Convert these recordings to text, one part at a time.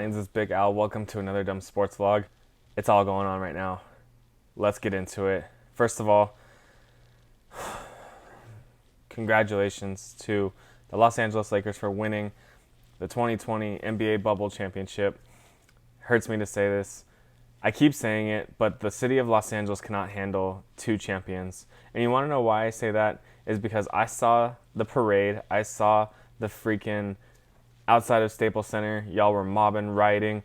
My name is Big Al. Welcome to another dumb sports vlog. It's all going on right now. Let's get into it. First of all, congratulations to the Los Angeles Lakers for winning the 2020 NBA Bubble Championship. Hurts me to say this. I keep saying it, but the city of Los Angeles cannot handle two champions. And you want to know why I say that? Is because I saw the parade. I saw the freaking outside of Staples Center. Y'all were mobbing, rioting,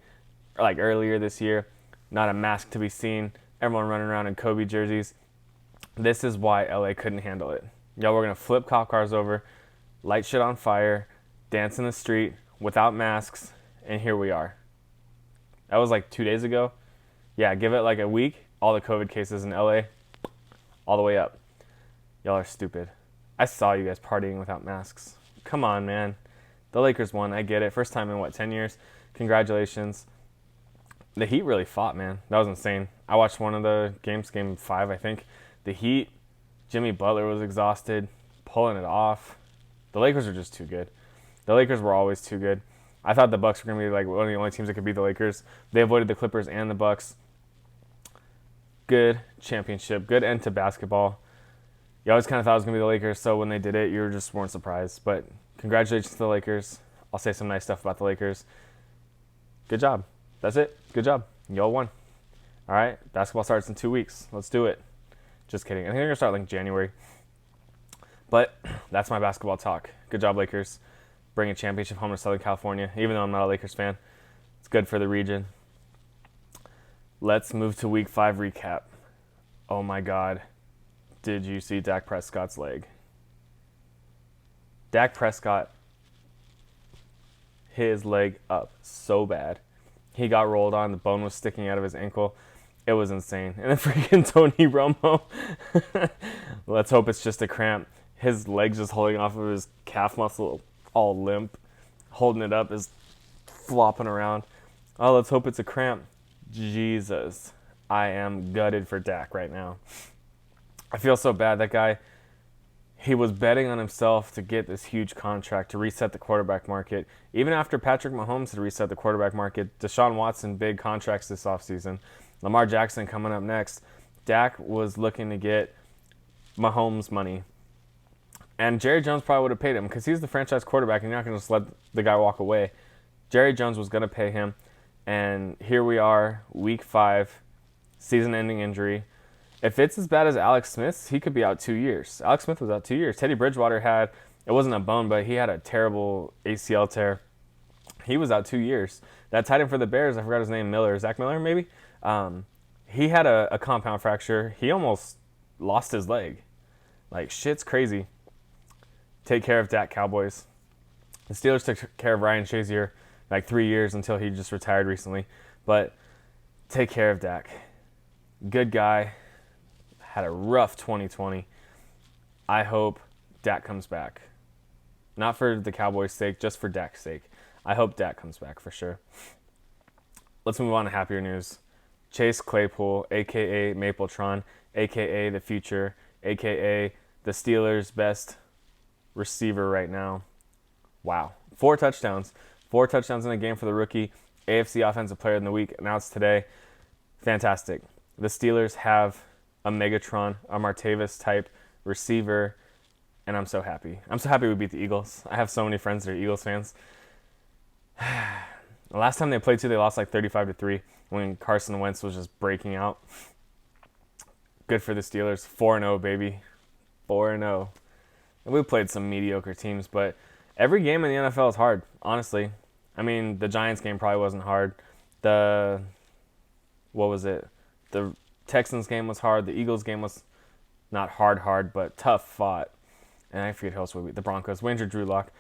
like earlier this year. Not a mask to be seen. Everyone running around in Kobe jerseys. This is why LA couldn't handle it. Y'all were going to flip cop cars over, light shit on fire, dance in the street without masks, and here we are. That was like 2 days ago. Yeah, give it like a week, all the COVID cases in LA, all the way up. Y'all are stupid. I saw you guys partying without masks. Come on, man. The Lakers won. I get it. First time in, 10 years? Congratulations. The Heat really fought, man. That was insane. I watched one of the games, game 5, I think. The Heat, Jimmy Butler was exhausted, pulling it off. The Lakers are just too good. The Lakers were always too good. I thought the Bucks were going to be like one of the only teams that could beat the Lakers. They avoided the Clippers and the Bucks. Good championship. Good end to basketball. You always kind of thought it was going to be the Lakers, so when they did it, you just weren't surprised. But congratulations to the Lakers. I'll say some nice stuff about the Lakers. Good job. That's it. Good job. Y'all won. All right. Basketball starts in 2 weeks. Let's do it. Just kidding. I think they're going to start like January. But that's my basketball talk. Good job, Lakers. Bring a championship home to Southern California, even though I'm not a Lakers fan. It's good for the region. Let's move to Week 5 recap. Oh, my God. Did you see Dak Prescott's leg? Dak Prescott, his leg up so bad. He got rolled on. The bone was sticking out of his ankle. It was insane. And then freaking Tony Romo. Let's hope it's just a cramp. His leg's just holding off of his calf muscle, all limp. Holding it up is flopping around. Oh, let's hope it's a cramp. Jesus. I am gutted for Dak right now. I feel so bad. That guy, he was betting on himself to get this huge contract to reset the quarterback market. Even after Patrick Mahomes had reset the quarterback market, Deshaun Watson, big contracts this offseason. Lamar Jackson coming up next. Dak was looking to get Mahomes money. And Jerry Jones probably would have paid him because he's the franchise quarterback and you're not going to just let the guy walk away. Jerry Jones was going to pay him. And here we are, Week 5, season-ending injury. If it's as bad as Alex Smith's, he could be out 2 years. Alex Smith was out 2 years. Teddy Bridgewater had, it wasn't a bone, but he had a terrible ACL tear. He was out 2 years. That tight end for the Bears, I forgot his name, Miller. Zach Miller, maybe? He had a compound fracture. He almost lost his leg. Like, shit's crazy. Take care of Dak, Cowboys. The Steelers took care of Ryan Shazier like 3 years until he just retired recently. But take care of Dak. Good guy. Had a rough 2020. I hope Dak comes back. Not for the Cowboys' sake, just for Dak's sake. I hope Dak comes back for sure. Let's move on to happier news. Chase Claypool, a.k.a. Mapletron, a.k.a. the future, a.k.a. the Steelers' best receiver right now. Wow. 4 touchdowns. 4 touchdowns in a game for the rookie. AFC Offensive Player in the Week announced today. Fantastic. The Steelers have a Megatron, a Martavis-type receiver, and I'm so happy. I'm so happy we beat the Eagles. I have so many friends that are Eagles fans. The last time they played they lost like 35-3 when Carson Wentz was just breaking out. Good for the Steelers. 4-0, baby. 4-0. And we played some mediocre teams, but every game in the NFL is hard, honestly. I mean, the Giants game probably wasn't hard. The Texans game was hard. The Eagles game was not hard, but tough fought. And I forget who else we beat. The Broncos. We injured Drew Lock.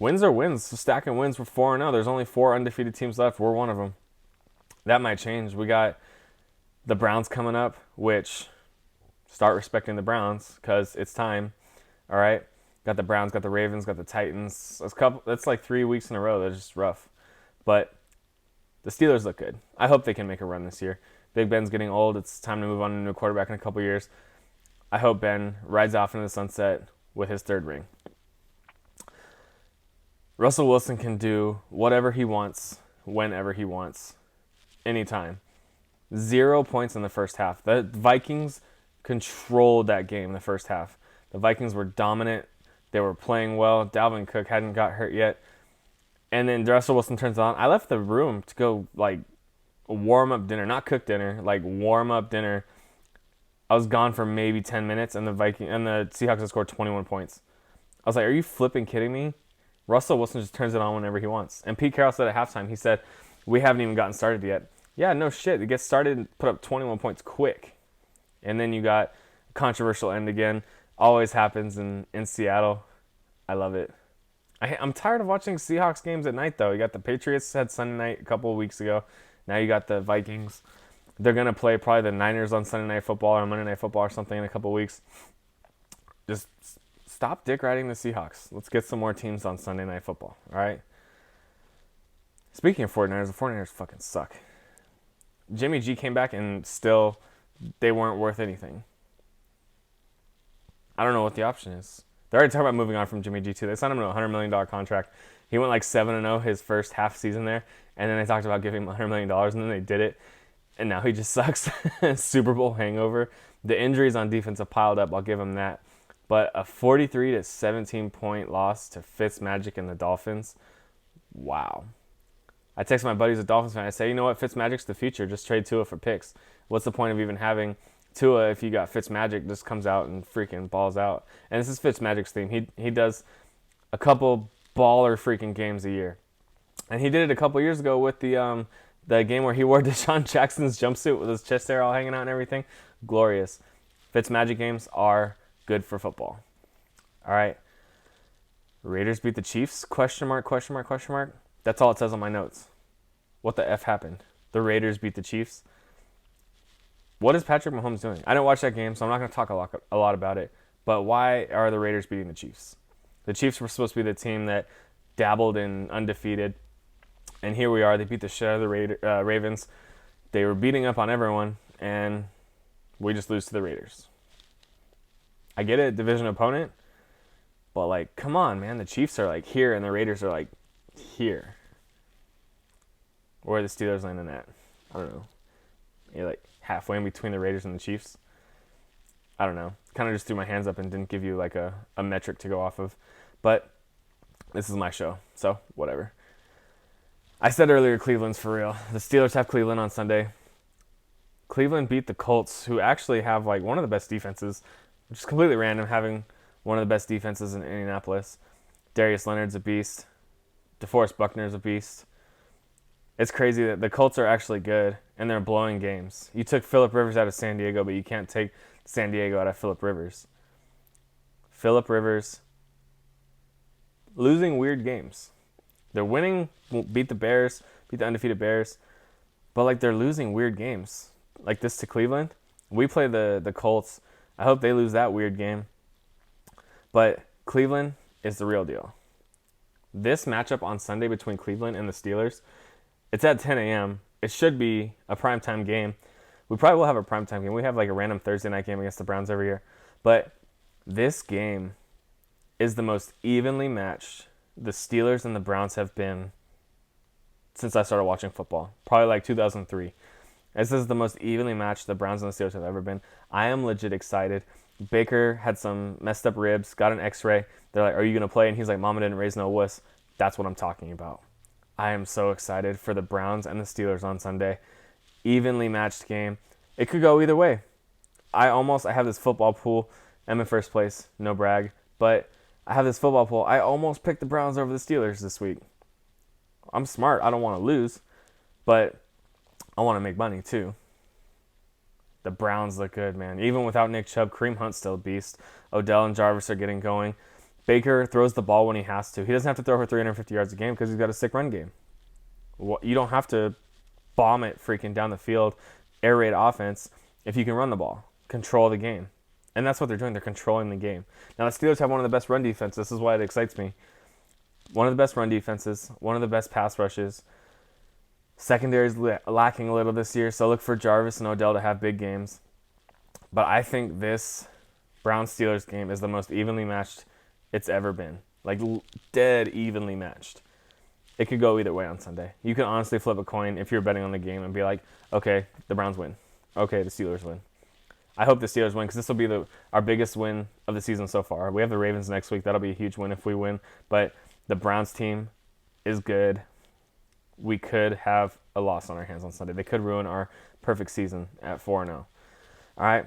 Wins are wins. Stacking wins. We're 4-0. There's only 4 undefeated teams left. We're one of them. That might change. We got the Browns coming up, which start respecting the Browns because it's time. All right? Got the Browns, got the Ravens, got the Titans. That's like 3 weeks in a row. That's just rough. But the Steelers look good. I hope they can make a run this year. Big Ben's getting old. It's time to move on to a new quarterback in a couple years. I hope Ben rides off into the sunset with his 3rd ring. Russell Wilson can do whatever he wants, whenever he wants, anytime. 0 points in the first half. The Vikings controlled that game in the first half. The Vikings were dominant. They were playing well. Dalvin Cook hadn't got hurt yet. And then Russell Wilson turns it on. I left the room to go, like, warm up dinner. Not cook dinner, like warm up dinner. I was gone for maybe 10 minutes, and the Seahawks had scored 21 points. I was like, are you flipping kidding me? Russell Wilson just turns it on whenever he wants. And Pete Carroll said at halftime, he said, we haven't even gotten started yet. Yeah, no shit. It gets started and put up 21 points quick. And then you got a controversial end again. Always happens in Seattle. I love it. I'm tired of watching Seahawks games at night, though. You got the Patriots had Sunday night a couple of weeks ago. Now you got the Vikings. They're going to play probably the Niners on Sunday Night Football or Monday Night Football or something in a couple of weeks. Just stop dick riding the Seahawks. Let's get some more teams on Sunday Night Football, all right? Speaking of 49ers, the 49ers fucking suck. Jimmy G came back and still they weren't worth anything. I don't know what the option is. They're already talking about moving on from Jimmy G too. They signed him to a $100 million contract. He went like 7-0 his first half season there, and then they talked about giving him $100 million, and then they did it, and now he just sucks. Super Bowl hangover. The injuries on defense have piled up. I'll give him that. But a 43-17 point loss to Fitzmagic and the Dolphins. Wow. I text my buddies a Dolphins fan. I say, you know what? Fitzmagic's the future. Just trade Tua for picks. What's the point of even having Tua if you got Fitzmagic just comes out and freaking balls out? And this is Fitzmagic's theme. He does a couple baller freaking games a year. And he did it a couple years ago with the game where he wore Deshaun Jackson's jumpsuit with his chest hair all hanging out and everything. Glorious. Fitzmagic games are good for football. All right. Raiders beat the Chiefs? Question mark, question mark, question mark. That's all it says on my notes. What the F happened? The Raiders beat the Chiefs. What is Patrick Mahomes doing? I didn't watch that game, so I'm not going to talk a lot about it. But why are the Raiders beating the Chiefs? The Chiefs were supposed to be the team that dabbled in undefeated. And here we are. They beat the shit out of the Ravens. They were beating up on everyone, and we just lose to the Raiders. I get it, division opponent. But, like, come on, man. The Chiefs are, like, here, and the Raiders are, like, here. Where are the Steelers landing at? I don't know. You're, like, halfway in between the Raiders and the Chiefs. I don't know. Kind of just threw my hands up and didn't give you, like, a metric to go off of. But this is my show, so whatever. I said earlier Cleveland's for real. The Steelers have Cleveland on Sunday. Cleveland beat the Colts, who actually have, like, one of the best defenses, which is completely random, having one of the best defenses in Indianapolis. Darius Leonard's a beast. DeForest Buckner's a beast. It's crazy that the Colts are actually good, and they're blowing games. You took Phillip Rivers out of San Diego, but you can't take San Diego out of Phillip Rivers. Phillip Rivers losing weird games. They're winning, beat the Bears, beat the undefeated Bears, but, like, they're losing weird games. Like this to Cleveland. We play the Colts. I hope they lose that weird game. But Cleveland is the real deal. This matchup on Sunday between Cleveland and the Steelers, it's at 10 a.m. It should be a primetime game. We probably will have a primetime game. We have, like, a random Thursday night game against the Browns every year. But this game is the most evenly matched the Steelers and the Browns have been since I started watching football. Probably like 2003. This is the most evenly matched the Browns and the Steelers have ever been. I am legit excited. Baker had some messed up ribs, got an x-ray. They're like, are you going to play? And he's like, Mama didn't raise no wuss. That's what I'm talking about. I am so excited for the Browns and the Steelers on Sunday. Evenly matched game. It could go either way. I have this football pool. I'm in first place. No brag. But I have this football pool. I almost picked the Browns over the Steelers this week. I'm smart. I don't want to lose. But I want to make money too. The Browns look good, man. Even without Nick Chubb, Kareem Hunt's still a beast. Odell and Jarvis are getting going. Baker throws the ball when he has to. He doesn't have to throw for 350 yards a game because he's got a sick run game. You don't have to bomb it freaking down the field, air raid offense, if you can run the ball. Control the game. And that's what they're doing. They're controlling the game. Now, the Steelers have one of the best run defenses. This is why it excites me. One of the best run defenses. One of the best pass rushes. Secondary is lacking a little this year, so look for Jarvis and Odell to have big games. But I think this Browns-Steelers game is the most evenly matched it's ever been. like dead evenly matched. It could go either way on Sunday. You can honestly flip a coin if you're betting on the game and be like, okay, the Browns win. Okay, the Steelers win. I hope the Steelers win because this will be our biggest win of the season so far. We have the Ravens next week. That'll be a huge win if we win. But the Browns team is good. We could have a loss on our hands on Sunday. They could ruin our perfect season at 4-0. All right.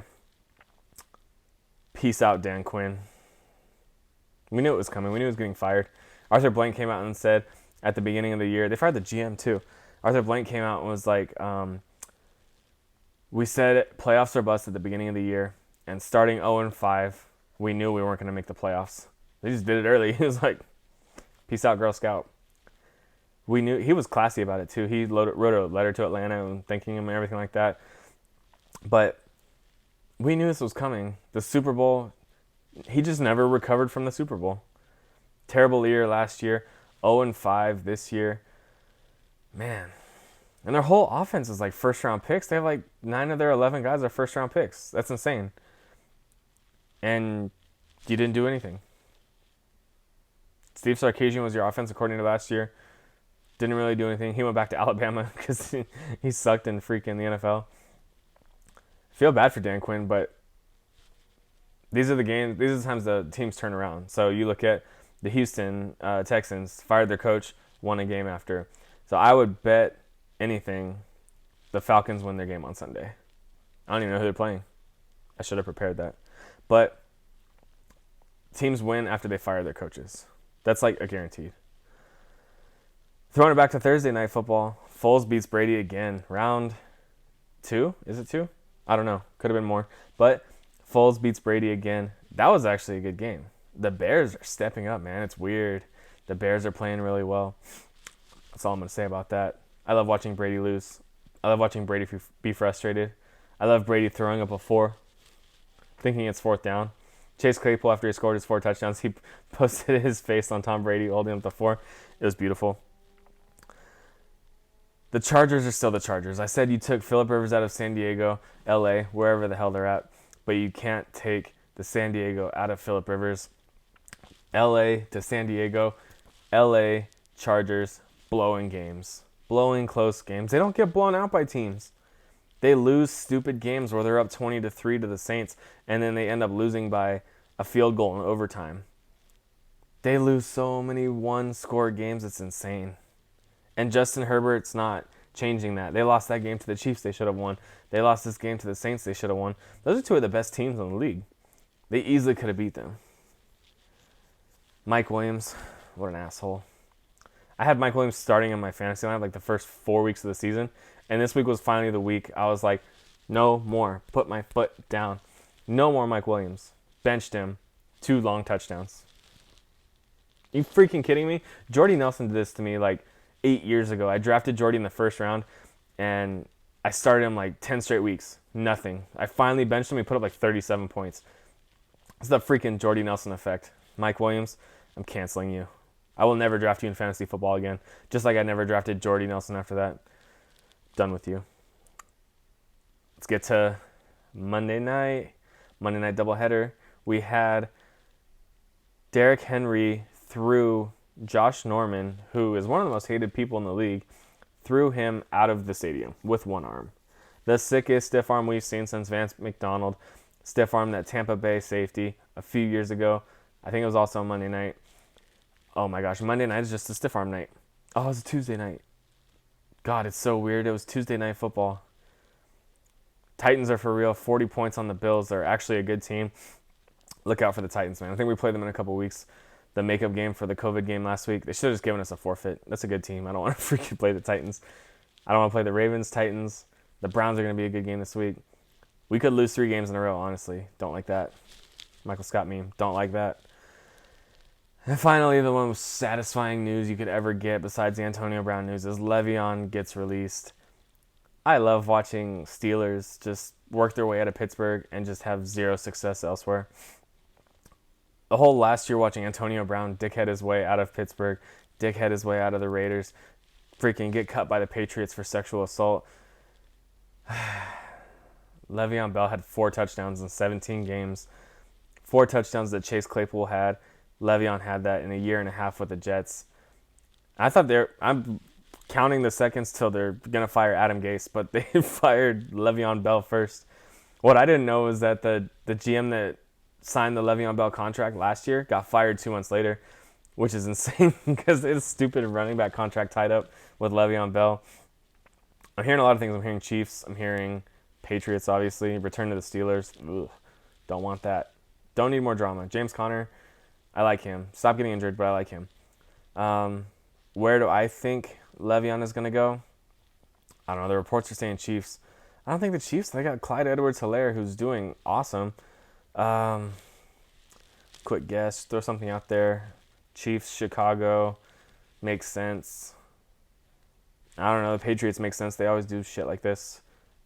Peace out, Dan Quinn. We knew it was coming. We knew he was getting fired. Arthur Blank came out and said at the beginning of the year, they fired the GM too. Arthur Blank came out and was like, we said playoffs are bust at the beginning of the year, and starting 0-5, we knew we weren't going to make the playoffs. They just did it early. He was like, peace out, Girl Scout. We knew he was classy about it too. He wrote a letter to Atlanta and thanking him and everything like that. But we knew this was coming. The Super Bowl, he just never recovered from the Super Bowl. Terrible year last year, 0-5 this year. Man. And their whole offense is like first-round picks. They have like 9 of their 11 guys are first-round picks. That's insane. And you didn't do anything. Steve Sarkisian was your offense according to last year. Didn't really do anything. He went back to Alabama because he sucked in freaking the NFL. Feel bad for Dan Quinn, but these are the games. These are the times the teams turn around. So you look at the Houston Texans, fired their coach, won a game after. So I would bet anything the Falcons win their game on Sunday. I don't even know who they're playing. I should have prepared that. But teams win after they fire their coaches. That's like a guaranteed. Throwing it back to Thursday night football, Foles beats Brady again. Round 2? Is it 2? I don't know. Could have been more. But Foles beats Brady again. That was actually a good game. The Bears are stepping up, man. It's weird. The Bears are playing really well. That's all I'm going to say about that. I love watching Brady lose. I love watching Brady be frustrated. I love Brady throwing up a 4, thinking it's 4th down. Chase Claypool, after he scored his 4 touchdowns, he posted his face on Tom Brady holding up the 4. It was beautiful. The Chargers are still the Chargers. I said you took Phillip Rivers out of San Diego, LA, wherever the hell they're at, but you can't take the San Diego out of Phillip Rivers. LA to San Diego, LA Chargers blowing games, blowing close games. They don't get blown out by teams. They lose stupid games where they're up 20-3 to the Saints, and then they end up losing by a field goal in overtime. They lose so many one-score games, it's insane. And Justin Herbert's not changing that. They lost that game to the Chiefs, they should have won. They lost this game to the Saints, they should have won. Those are 2 of the best teams in the league. They easily could have beat them. Mike Williams, what an asshole. I had Mike Williams starting in my fantasy lineup like the first 4 weeks of the season. And this week was finally the week I was like, no more. Put my foot down. No more Mike Williams. Benched him. 2 long touchdowns. You freaking kidding me? Jordy Nelson did this to me like 8 years ago. I drafted Jordy in the first round, and I started him like 10 straight weeks. Nothing. I finally benched him. He put up like 37 points. It's the freaking Jordy Nelson effect. Mike Williams, I'm canceling you. I will never draft you in fantasy football again. Just like I never drafted Jordy Nelson after that. Done with you. Let's get to Monday night. Monday night doubleheader. We had Derrick Henry threw Josh Norman, who is one of the most hated people in the league, threw him out of the stadium with one arm. The sickest stiff arm we've seen since Vance McDonald stiff arm that Tampa Bay safety a few years ago. I think it was also Monday night. Oh my gosh, Monday night is just a stiff arm night. Oh, it was a Tuesday night. God, it's so weird. It was Tuesday night football. Titans are for real. 40 points on the Bills. They're actually a good team. Look out for the Titans, man. I think we play them in a couple weeks. The makeup game for the COVID game last week. They should have just given us a forfeit. That's a good team. I don't want to freaking play the Titans. I don't want to play the Ravens, Titans. The Browns are going to be a good game this week. We could lose 3 games in a row, honestly. Don't like that. Michael Scott meme. Don't like that. And finally, the one most satisfying news you could ever get besides the Antonio Brown news is Le'Veon gets released. I love watching Steelers just work their way out of Pittsburgh and just have zero success elsewhere. The whole last year watching Antonio Brown dickhead his way out of Pittsburgh, dickhead his way out of the Raiders, freaking get cut by the Patriots for sexual assault. Le'Veon Bell had 4 touchdowns in 17 games. 4 touchdowns that Chase Claypool had. Le'Veon had that in a year and a half with the Jets. I'm counting the seconds till they're going to fire Adam Gase, but they fired Le'Veon Bell first. What I didn't know is that the GM that signed the Le'Veon Bell contract last year got fired 2 months later, which is insane because it's stupid running back contract tied up with Le'Veon Bell. I'm hearing a lot of things. I'm hearing Chiefs. I'm hearing Patriots, obviously. Return to the Steelers. Ugh, don't want that. Don't need more drama. James Conner, I like him. Stop getting injured, but I like him. Where do I think Le'Veon is going to go? I don't know. The reports are saying Chiefs. I don't think the Chiefs. They got Clyde Edwards-Helaire, who's doing awesome. Quick guess. Throw something out there. Chiefs, Chicago. Makes sense. I don't know. The Patriots make sense. They always do shit like this.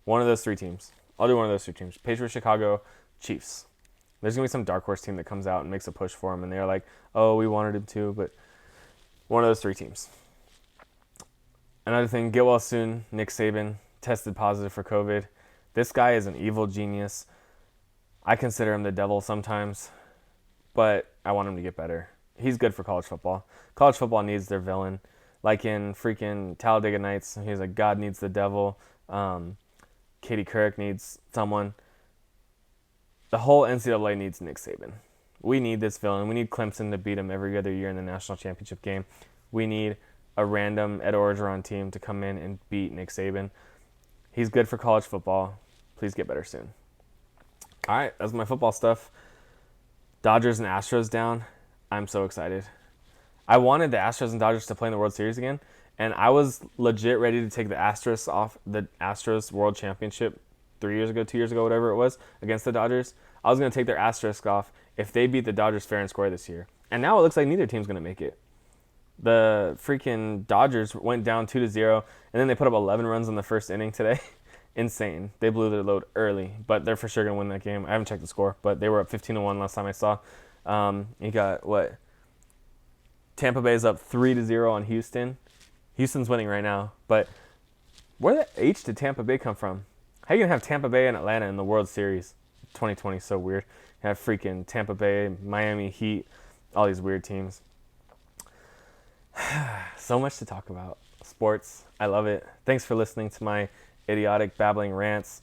One of those three teams. I'll do one of those three teams. Patriots, Chicago, Chiefs. There's going to be some dark horse team that comes out and makes a push for him, and they're like, oh, we wanted him to, but one of those three teams. Another thing, get well soon. Nick Saban tested positive for COVID. This guy is an evil genius. I consider him the devil sometimes, but I want him to get better. He's good for college football. College football needs their villain. Like in freaking Talladega Nights, he's like, God needs the devil. Katie Couric needs someone. The whole NCAA needs Nick Saban. We need this villain. We need Clemson to beat him every other year in the national championship game. We need a random Ed Orgeron team to come in and beat Nick Saban. He's good for college football. Please get better soon. All right, that's my football stuff. Dodgers and Astros down. I'm so excited. I wanted the Astros and Dodgers to play in the World Series again, and I was legit ready to take the Astros off the Astros World Championship 2 years ago, whatever it was, against the Dodgers. I was going to take their asterisk off if they beat the Dodgers fair and square this year. And now it looks like neither team's going to make it. The freaking Dodgers went down 2-0, and then they put up 11 runs in the first inning today. Insane. They blew their load early, but they're for sure going to win that game. I haven't checked the score, but they were up 15-1 last time I saw. You got, what? Tampa Bay's up 3-0 on Houston. Houston's winning right now, but where the H did Tampa Bay come from? How are you going to have Tampa Bay and Atlanta in the World Series? 2020 is so weird. You have freaking Tampa Bay, Miami Heat, all these weird teams. So much to talk about. Sports, I love it. Thanks for listening to my idiotic babbling rants.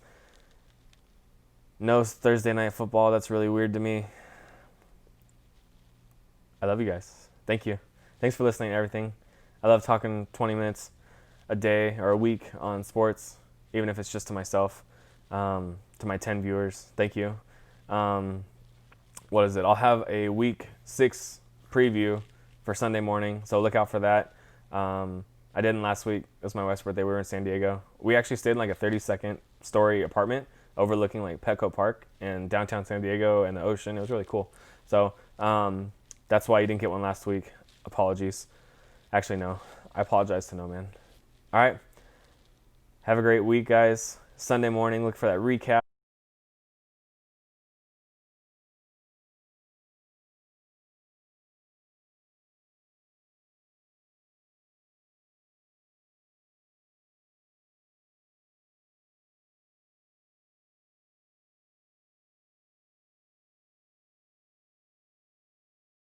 No Thursday night football, that's really weird to me. I love you guys. Thank you. Thanks for listening to everything. I love talking 20 minutes a day or a week on sports, even if it's just to myself, to my 10 viewers. Thank you. What is it? I'll have a week 6 preview for Sunday morning, so look out for that. I didn't last week. It was my wife's birthday. We were in San Diego. We actually stayed in like a 32nd story apartment overlooking like Petco Park and downtown San Diego and the ocean. It was really cool. So that's why you didn't get one last week. Apologies. Actually, no. I apologize to no man. All right. Have a great week, guys. Sunday morning, look for that recap.